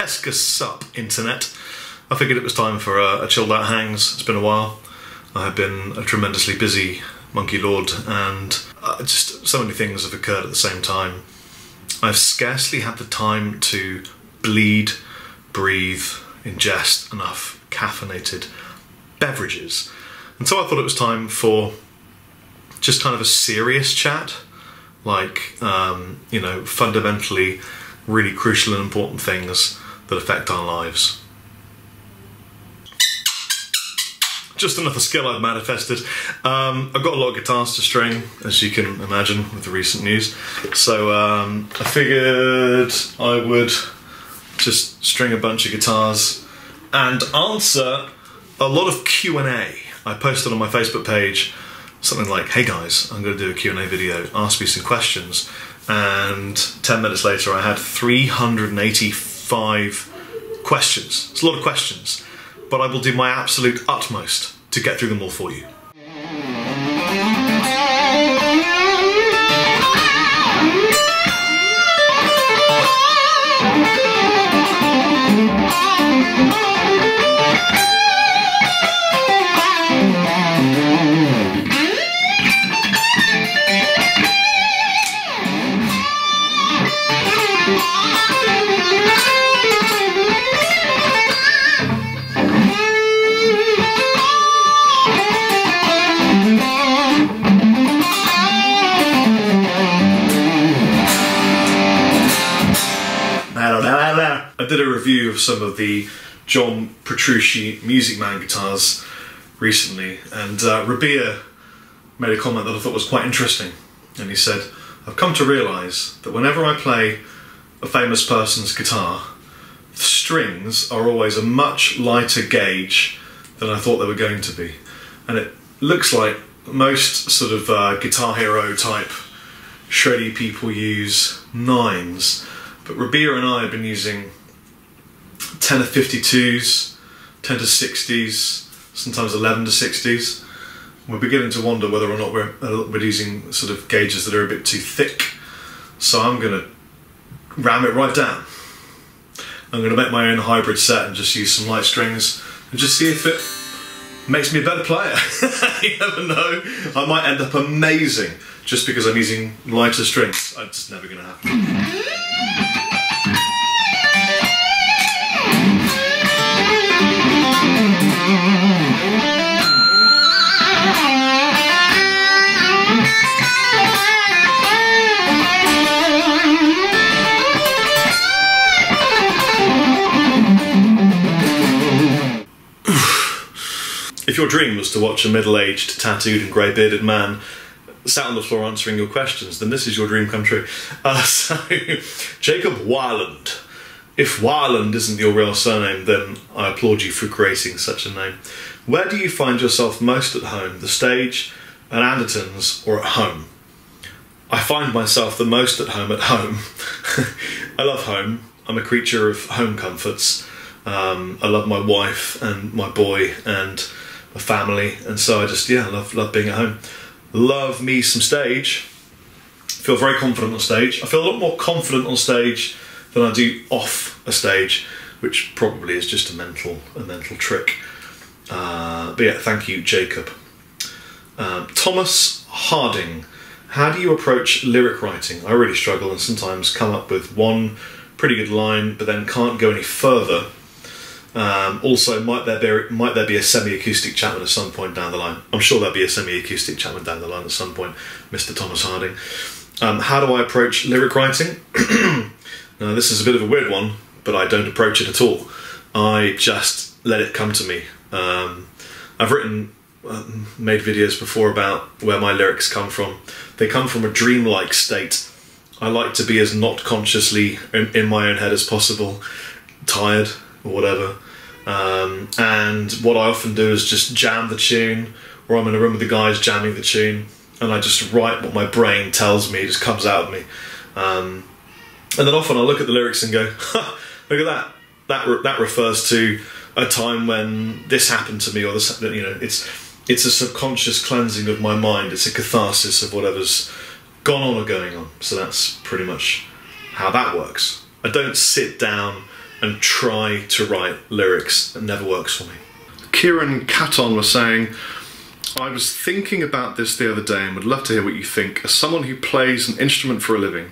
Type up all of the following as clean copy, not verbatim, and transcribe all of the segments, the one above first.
Keska sup, internet. I figured it was time for a chilled out hangs. It's been a while. I have been a tremendously busy monkey lord, and just so many things have occurred at the same time. I've scarcely had the time to bleed, breathe, ingest enough caffeinated beverages. And so I thought it was time for just kind of a serious chat, like, you know, fundamentally really crucial and important things that affect our lives. Just another skill I've manifested. I've got a lot of guitars to string, as you can imagine with the recent news. So I figured I would just string a bunch of guitars and answer a lot of Q&A. I posted on my Facebook page something like, hey guys, I'm going to do a Q&A video, ask me some questions. And 10 minutes later I had 385 questions. It's a lot of questions, but I will do my absolute utmost to get through them all for you. I did a review of some of the John Petrucci Music Man guitars recently, and Rabia made a comment that I thought was quite interesting. And he said, I've come to realise that whenever I play a famous person's guitar, the strings are always a much lighter gauge than I thought they were going to be. And it looks like most sort of Guitar Hero type shreddy people use 9s, but Rabia and I have been using 10 to 52s, 10 to 60s, sometimes 11 to 60s. We're beginning to wonder whether or not we're using sort of gauges that are a bit too thick. So I'm going to ram it right down. I'm going to make my own hybrid set and just use some light strings and just see if it makes me a better player. You never know. I might end up amazing just because I'm using lighter strings. It's just never going to happen. If your dream was to watch a middle-aged, tattooed and grey-bearded man sat on the floor answering your questions, then this is your dream come true. So, Jacob Roland. If Roland isn't your real surname, then I applaud you for creating such a name. Where do you find yourself most at home? The stage, at Andertons, or at home? I find myself the most at home. I love home. I'm a creature of home comforts. I love my wife and my boy and my family, and so I just, yeah, love being at home. Love me some stage. Feel very confident on stage. I feel a lot more confident on stage than I do off a stage, which probably is just a mental trick. But yeah, thank you, Jacob. Thomas Harding. How do you approach lyric writing? I really struggle and sometimes come up with one pretty good line, but then can't go any further. Also, might there be a semi-acoustic Chapman at some point down the line? I'm sure there'll be a semi-acoustic Chapman down the line at some point, Mr. Thomas Harding. How do I approach lyric writing? Now, this is a bit of a weird one, but I don't approach it at all. I just let it come to me. I've made videos before about where my lyrics come from. They come from a dreamlike state. I like to be as not consciously in my own head as possible, tired or whatever. And what I often do is just jam the tune, or I'm in a room with the guys jamming the tune, and I just write what my brain tells me, it just comes out of me. And then often I look at the lyrics and go, ha, look at that. That refers to a time when this happened to me, or this, you know, it's a subconscious cleansing of my mind. It's a catharsis of whatever's gone on or going on. So that's pretty much how that works. I don't sit down and try to write lyrics. It never works for me. Kieran Caton was saying, I was thinking about this the other day and would love to hear what you think. As someone who plays an instrument for a living,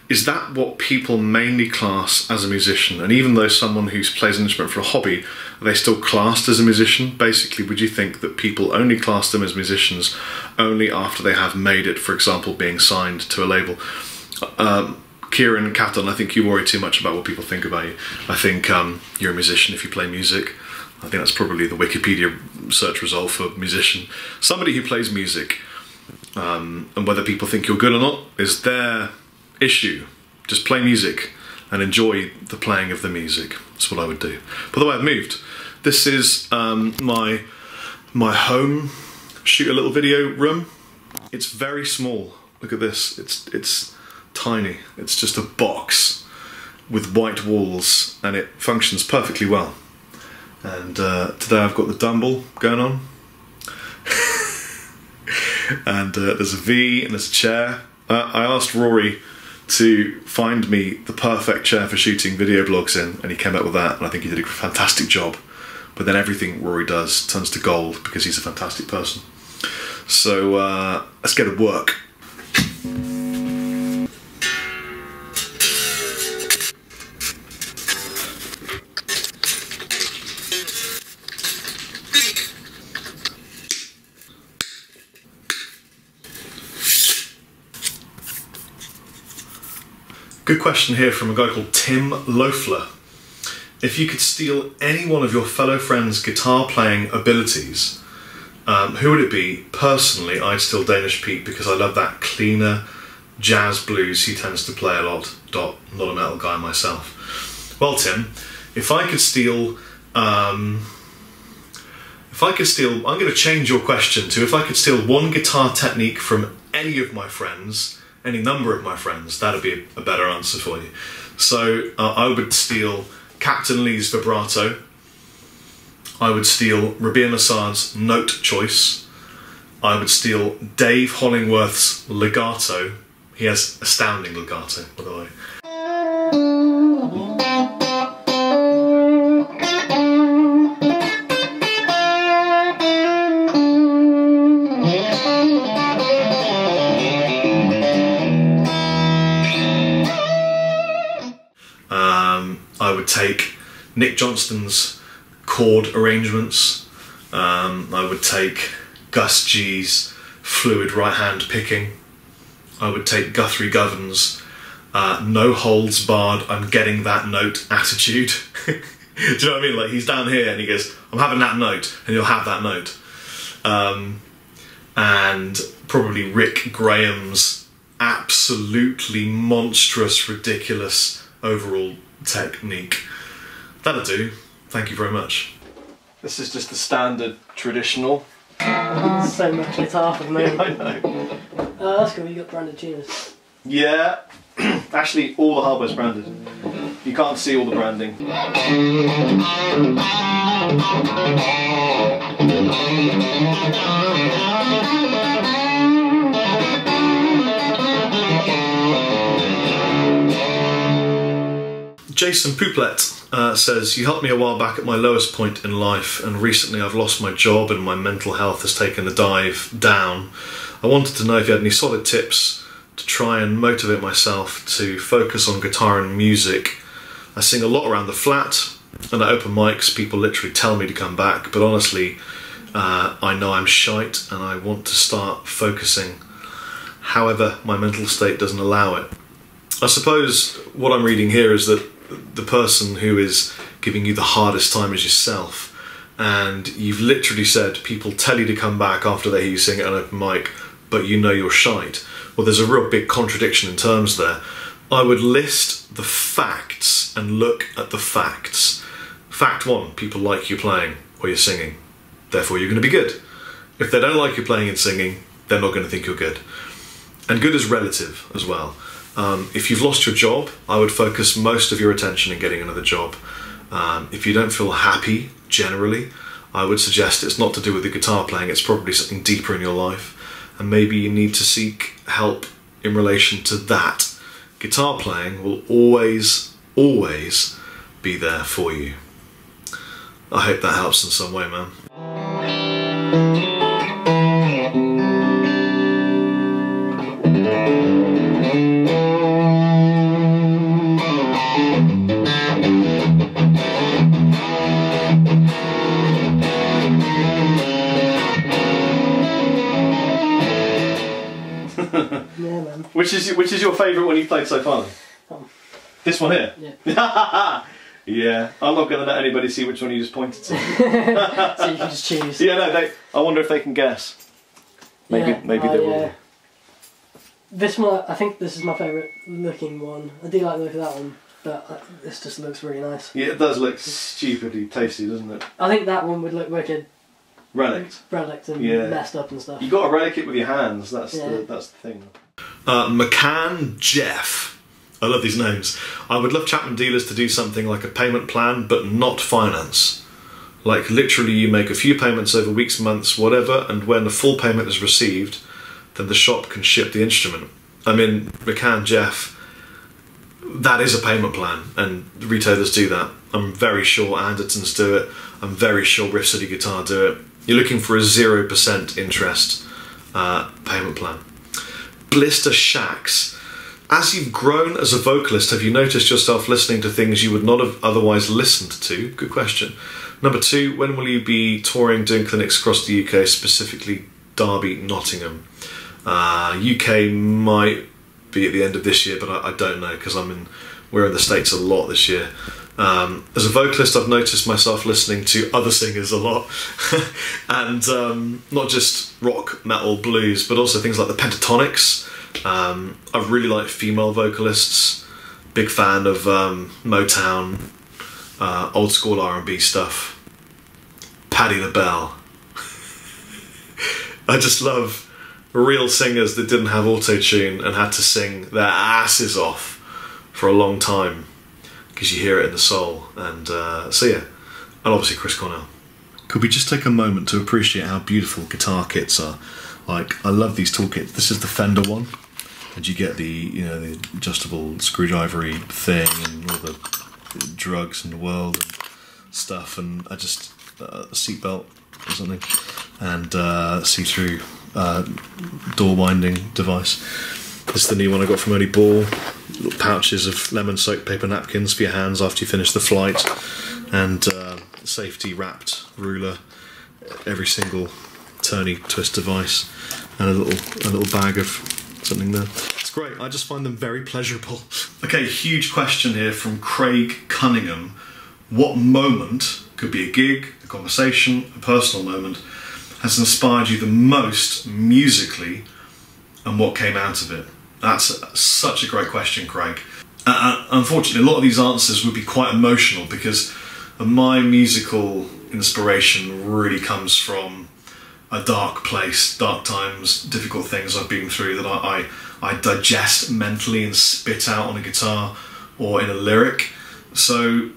is that what people mainly class as a musician? And even though someone who plays an instrument for a hobby, are they still classed as a musician? Basically, would you think that people only class them as musicians only after they have made it, for example, being signed to a label? Kieran Caton, I think you worry too much about what people think about you. I think you're a musician if you play music. I think that's probably the Wikipedia search result for musician. Somebody who plays music, and whether people think you're good or not is their issue. Just play music and enjoy the playing of the music. That's what I would do. By the way, I've moved. This is my home shoot a little video room. It's very small. Look at this. It's tiny. It's just a box with white walls and it functions perfectly well. And today I've got the dumble going on. And there's a V and there's a chair. I asked Rory to find me the perfect chair for shooting video blogs in, and he came up with that, and I think he did a fantastic job. But then everything Rory does turns to gold because he's a fantastic person. So let's get to work. Good question here from a guy called Tim Loeffler. If you could steal any one of your fellow friends' guitar playing abilities, who would it be? Personally, I'd steal Danish Pete because I love that cleaner jazz blues he tends to play a lot. Not a metal guy myself. Well, Tim, if I could steal, I'm going to change your question to if I could steal one guitar technique from any of my friends, any number of my friends, that'd be a better answer for you. So I would steal Captain Lee's vibrato. I would steal Rabia Nassad's note choice. I would steal Dave Hollingworth's legato. He has astounding legato, by the way. I would take Nick Johnston's chord arrangements. I would take Gus G's fluid right hand picking. I would take Guthrie Govan's no holds barred, I'm getting that note attitude. Do you know what I mean? Like, he's down here and he goes, I'm having that note, and you'll have that note. And probably Rick Graham's absolutely monstrous, ridiculous overall technique. That'll do. Thank you very much. This is just the standard traditional. So much guitar for the moment. Yeah, I know. That's cool, you got branded tuners. Yeah, actually all the hardware's branded. You can't see all the branding. Jason Pouplet says, you helped me a while back at my lowest point in life, and recently I've lost my job and my mental health has taken a dive down. I wanted to know if you had any solid tips to try and motivate myself to focus on guitar and music. I sing a lot around the flat, and at open mics people literally tell me to come back, but honestly I know I'm shite and I want to start focusing. However, my mental state doesn't allow it. I suppose what I'm reading here is that the person who is giving you the hardest time is yourself, and you've literally said people tell you to come back after they hear you sing at an open mic, but you know you're shite. Well, there's a real big contradiction in terms there. I would list the facts and look at the facts. Fact one, people like you playing or you're singing, therefore you're going to be good. If they don't like you playing and singing, they're not going to think you're good. And good is relative as well. If you've lost your job, I would focus most of your attention in getting another job. If you don't feel happy, generally, I would suggest it's not to do with the guitar playing, it's probably something deeper in your life, and maybe you need to seek help in relation to that. Guitar playing will always be there for you. I hope that helps in some way, man. Yeah, man. Which is your favourite one you've played so far? This one here? Yeah. Yeah, I'm not going to let anybody see which one you just pointed to. So you can just choose. Yeah, no, I wonder if they can guess. Maybe they will. This one, I think this is my favourite looking one. I do like the look of that one, but this just looks really nice. Yeah, it does look stupidly tasty, doesn't it? I think that one would look wicked. Relict. Relict and messed up and stuff. You got to relic it with your hands. That's the thing. McCann Jeff. I love these names. I would love Chapman dealers to do something like a payment plan, but not finance. Like literally, you make a few payments over weeks, months, whatever, and when the full payment is received, then the shop can ship the instrument. I mean, McCann Jeff. That is a payment plan, and retailers do that. I'm very sure Andertons do it. I'm very sure Riff City Guitar do it. You're looking for a 0% interest payment plan. Blister Shacks. As you've grown as a vocalist, have you noticed yourself listening to things you would not have otherwise listened to? Good question. Number 2, when will you be touring, doing clinics across the UK, specifically Derby, Nottingham? UK might be at the end of this year, but I don't know, because we're in the States a lot this year. As a vocalist, I've noticed myself listening to other singers a lot, and not just rock, metal, blues, but also things like the Pentatonics. I really like female vocalists. Big fan of Motown, old school R&B stuff. Patti LaBelle. I just love real singers that didn't have auto-tune and had to sing their asses off for a long time, because you hear it in the soul. And so yeah, and obviously Chris Cornell. Could we just take a moment to appreciate how beautiful guitar kits are? Like, I love these toolkits. This is the Fender one, and you get the the adjustable screwdrivery thing and all the drugs in the world and stuff, and I just a seatbelt or something, and see-through door winding device. This is the new one I got from Ernie. Little pouches of lemon-soaked paper napkins for your hands after you finish the flight, and safety wrapped ruler, every single turny twist device, and a little bag of something there. It's great. I just find them very pleasurable. Okay, huge question here from Craig Cunningham. What moment, could be a gig, a conversation, a personal moment, has inspired you the most musically, and what came out of it? That's such a great question, Craig. Unfortunately, a lot of these answers would be quite emotional, because my musical inspiration really comes from a dark place, dark times, difficult things I've been through that I digest mentally and spit out on a guitar or in a lyric. So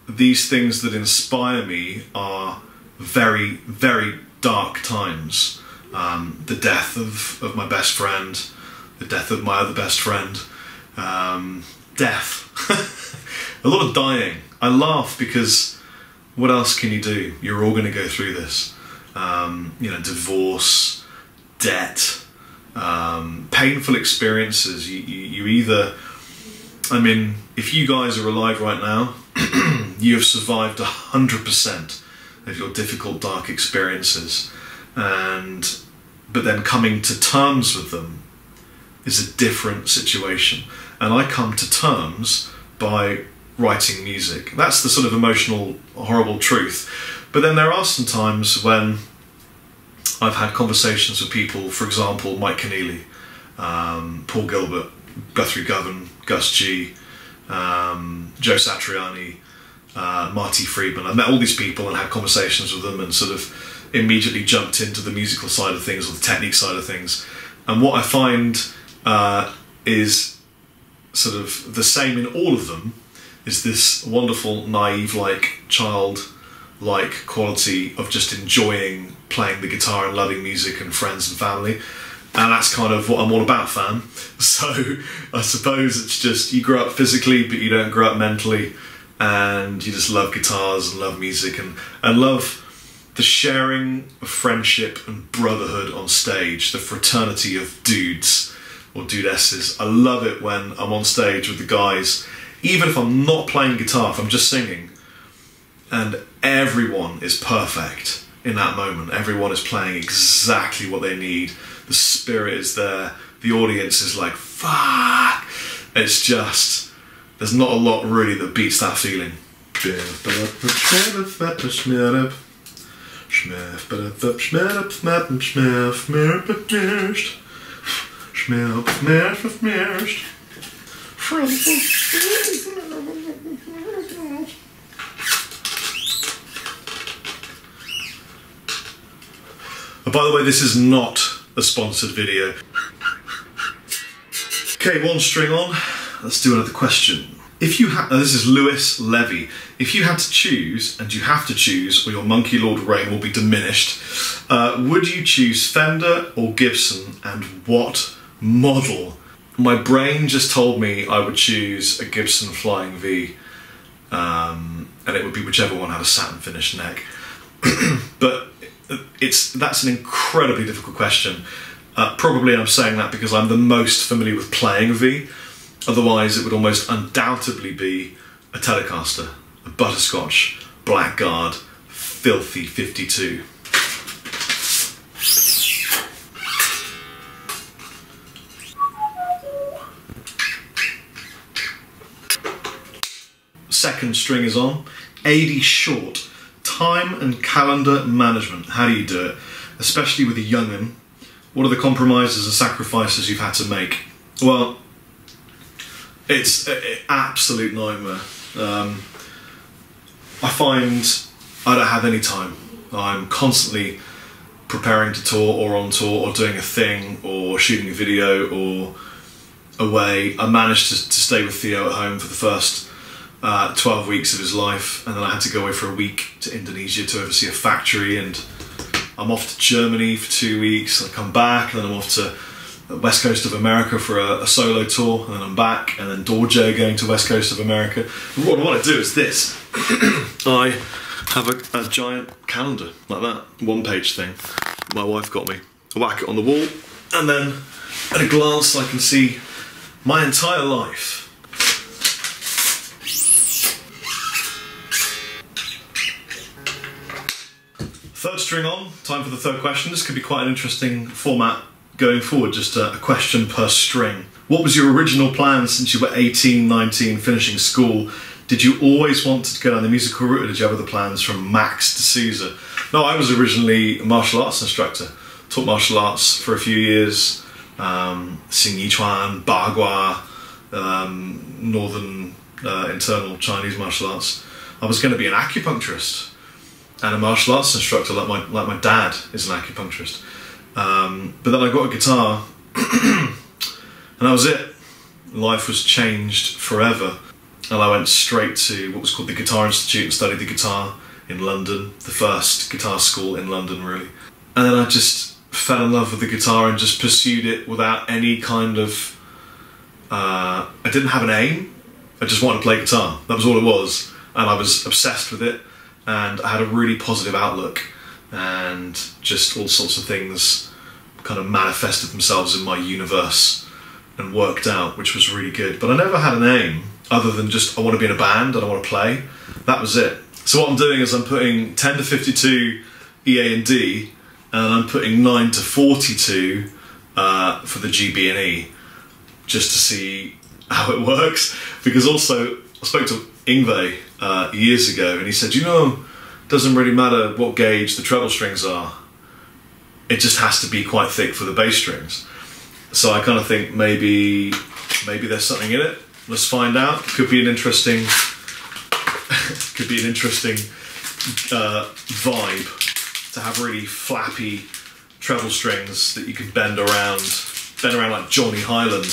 these things that inspire me are very, very dark times. The death of my best friend, the death of my other best friend, death. A lot of dying. I laugh because what else can you do? You're all going to go through this. Divorce, debt, painful experiences. You either, if you guys are alive right now, you have survived 100% of your difficult, dark experiences, but then coming to terms with them is a different situation. And I come to terms by writing music. That's the sort of emotional, horrible truth. But then there are some times when I've had conversations with people, for example, Mike Keneally, Paul Gilbert, Guthrie Govan, Gus G, Joe Satriani, Marty Friedman. I met all these people and had conversations with them, and sort of immediately jumped into the musical side of things, or the technique side of things. And what I find is sort of the same in all of them, is this wonderful, naive-like, child-like quality of just enjoying playing the guitar and loving music and friends and family. And that's kind of what I'm all about, fam. So I suppose it's just, you grow up physically, but you don't grow up mentally. and you just love guitars and love music and love the sharing of friendship and brotherhood on stage, the fraternity of dudes or dudesses. I love it when I'm on stage with the guys, even if I'm not playing guitar, if I'm just singing, and everyone is perfect in that moment. Everyone is playing exactly what they need. The spirit is there. The audience is like, fuck. It's just, there's not a lot really that beats that feeling. By the way, this is not a sponsored video. Okay, one string on. Let's do another question. If you had, this is Lewis Levy. If you had to choose, and you have to choose, or your Monkey Lord reign will be diminished, would you choose Fender or Gibson, and what model? My brain just told me I would choose a Gibson Flying V, and it would be whichever one had a satin finished neck. But that's an incredibly difficult question. Probably I'm saying that because I'm the most familiar with playing a V. Otherwise it would almost undoubtedly be a Telecaster, a butterscotch, blackguard, filthy 52. Second string is on. 80 short. Time and calendar management. How do you do it? Especially with a young'un. What are the compromises and sacrifices you've had to make? Well, it's an absolute nightmare. I find I don't have any time. I'm constantly preparing to tour or on tour or doing a thing or shooting a video or away. I managed to stay with Theo at home for the first 12 weeks of his life, and then I had to go away for a week to Indonesia to oversee a factory, and I'm off to Germany for 2 weeks, and I come back, and then I'm off to the west coast of America for a solo tour, and then I'm back, and then Dorje going to west coast of America. And what I do is this. I have a giant calendar, like that, one-page thing my wife got me. I whack it on the wall, and then at a glance I can see my entire life. Third string on, time for the third question. This could be quite an interesting format going forward, just a question per string. What was your original plan since you were 18, 19, finishing school? Did you always want to go down the musical route, or did you have other plans from Max to Sousa? No, I was originally a martial arts instructor. Taught martial arts for a few years, Xing Yichuan, Bagua, northern internal Chinese martial arts. I was going to be an acupuncturist and a martial arts instructor, like my dad is an acupuncturist. But then I got a guitar, and that was it. Life was changed forever, and I went straight to what was called the Guitar Institute and studied the guitar in London, the first guitar school in London, really. And then I just fell in love with the guitar and just pursued it without any kind of... I didn't have an aim, I just wanted to play guitar. That was all it was, and I was obsessed with it. And I had a really positive outlook, and just all sorts of things kind of manifested themselves in my universe and worked out, which was really good. But I never had an aim other than just I want to be in a band and I want to play. That was it. So what I'm doing is I'm putting 10 to 52 EA and D, and I'm putting 9 to 42 for the G, B and E, just to see how it works. Because also I spoke to Yngve years ago, and he said, you know, it doesn't really matter what gauge the treble strings are, it just has to be quite thick for the bass strings. So I kind of think maybe there's something in it. Let's find out. Could be an interesting vibe to have really flappy treble strings that you could bend around like Johnny Highland.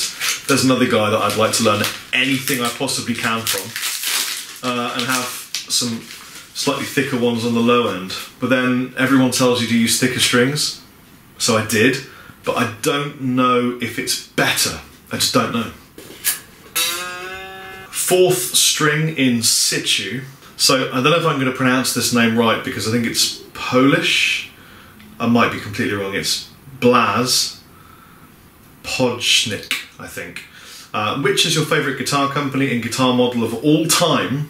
There's another guy that I'd like to learn anything I possibly can from, and have some slightly thicker ones on the low end. But then everyone tells you to use thicker strings, so I did, but I don't know if it's better. I just don't know. fourth string in situ. So I don't know if I'm going to pronounce this name right because I think it's Polish. I might be completely wrong. It's Blaz Podschnik, I think. Which is your favourite guitar company and guitar model of all time?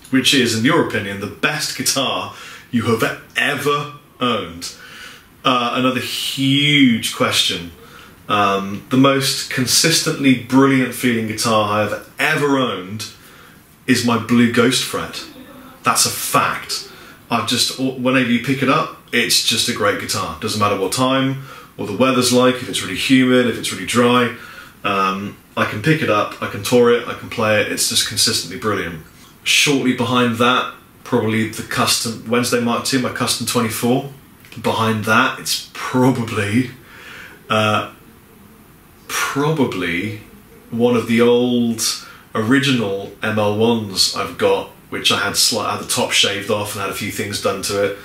Which is, in your opinion, the best guitar you have ever owned? Another huge question. The most consistently brilliant feeling guitar I have ever owned is my Blue Ghost Fret. That's a fact. Whenever you pick it up, it's just a great guitar. Doesn't matter what time or the weather's like, if it's really humid, if it's really dry. I can pick it up, I can tour it, I can play it, it's just consistently brilliant. Shortly behind that, probably the custom Wednesday Mark II, my custom 24. Behind that, it's probably one of the old original ML1s I've got, which I had the top shaved off and had a few things done to it,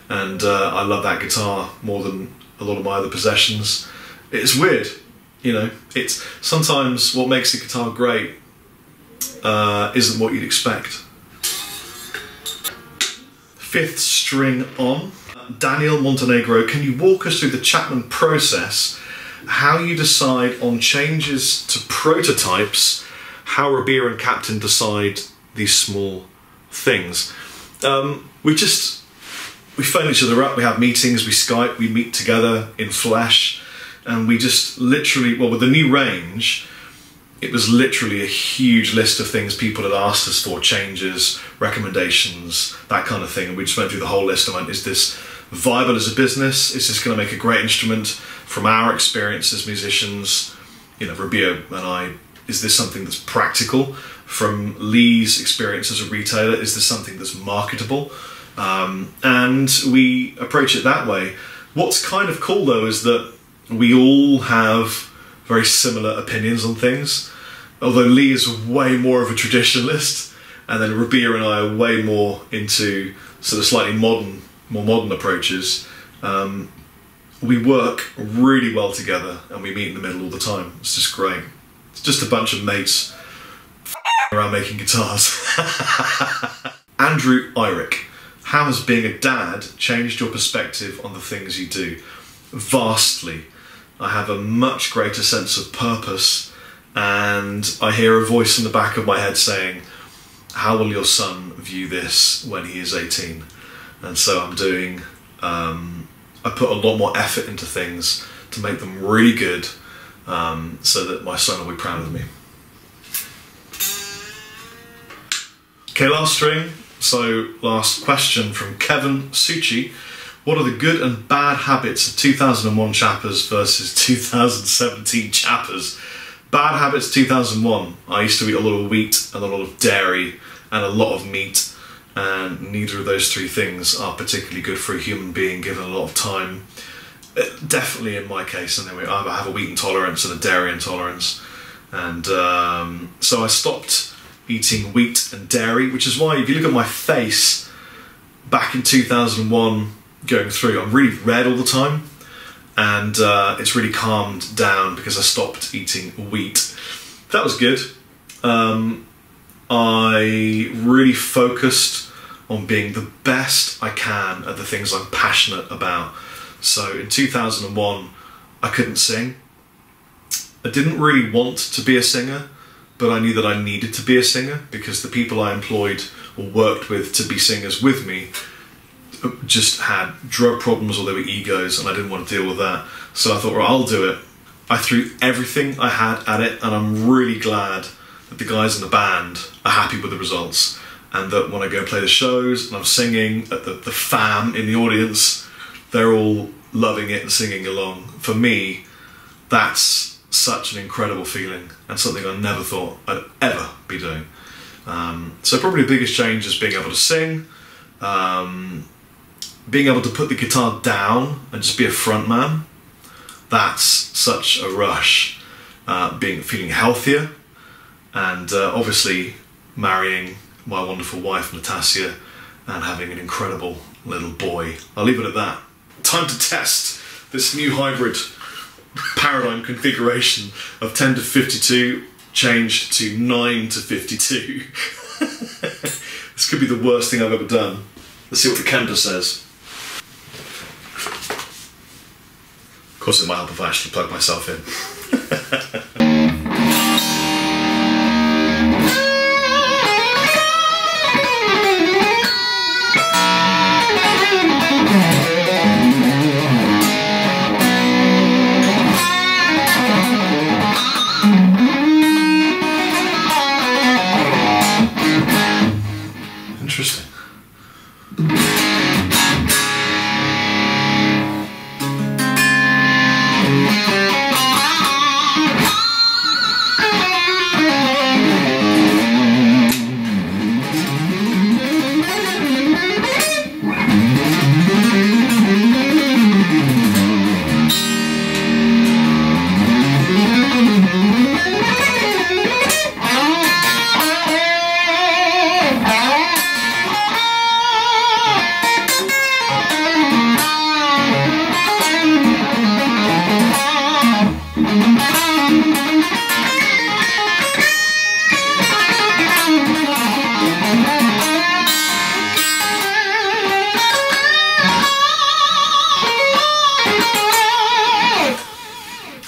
and I love that guitar more than a lot of my other possessions. It's weird, you know. It's sometimes what makes a guitar great isn't what you'd expect. Fifth string on. Daniel Montenegro, can you walk us through the Chapman process, how you decide on changes to prototypes, how Rabea and Captain decide these small things? We phone each other up, we have meetings, we Skype, we meet together in flesh, and we just literally, well, with the new range, it was literally a huge list of things people had asked us for, changes, recommendations, that kind of thing, and we just went through the whole list and went, is this viable as a business? Is this going to make a great instrument from our experience as musicians? You know, Rabea and I, is this something that's practical? From Lee's experience as a retailer, is this something that's marketable? And we approach it that way. What's kind of cool though is that we all have very similar opinions on things. Although Lee is way more of a traditionalist, and then Rabea and I are way more into sort of slightly more modern approaches. We work really well together and we meet in the middle all the time. It's just great. It's just a bunch of mates around making guitars. Andrew Irick, how has being a dad changed your perspective on the things you do? Vastly. I have a much greater sense of purpose, and I hear a voice in the back of my head saying, how will your son view this when he is 18? And so I'm doing, I put a lot more effort into things to make them really good, so that my son will be proud of me. Okay, last string. So last question from Kevin Suchi. What are the good and bad habits of 2001 Chappers versus 2017 Chappers? Bad habits 2001. I used to eat a lot of wheat and a lot of dairy and a lot of meat, and neither of those three things are particularly good for a human being given a lot of time. Definitely in my case, anyway, I have a wheat intolerance and a dairy intolerance, and so I stopped eating wheat and dairy, which is why if you look at my face back in 2001 going through, I'm really red all the time, and it's really calmed down because I stopped eating wheat. That was good. I really focused on being the best I can at the things I'm passionate about. So in 2001 I couldn't sing. I didn't really want to be a singer, but I knew that I needed to be a singer because the people I employed or worked with to be singers with me just had drug problems or they were egos, and I didn't want to deal with that. So I thought, well, I'll do it. I threw everything I had at it, and I'm really glad that the guys in the band are happy with the results, and that when I go play the shows and I'm singing at the fam in the audience, they're all loving it and singing along. For me, that's such an incredible feeling and something I never thought I'd ever be doing. So probably the biggest change is being able to sing, being able to put the guitar down and just be a front man. That's such a rush. Feeling healthier, and obviously marrying my wonderful wife Natasha and having an incredible little boy. I'll leave it at that. Time to test this new hybrid paradigm configuration of 10 to 52 changed to 9 to 52. This could be the worst thing I've ever done. Let's see what the Kemper says. Of course it might help if I actually plug myself in. Interesting.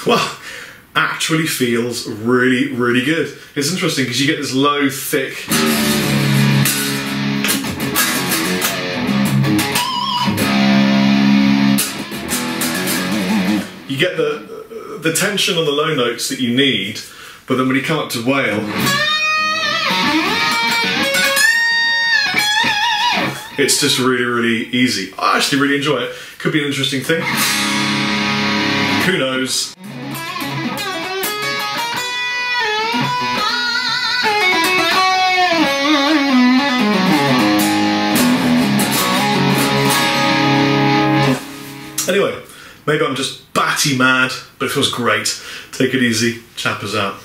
Well, actually feels really, really good. It's interesting because you get this low, thick... You get the tension on the low notes that you need, but then when you come up to wail, it's just really, really easy. I actually really enjoy it. Could be an interesting thing. Who knows? Anyway, maybe I'm just batty mad, but it feels great. Take it easy. Chappers out.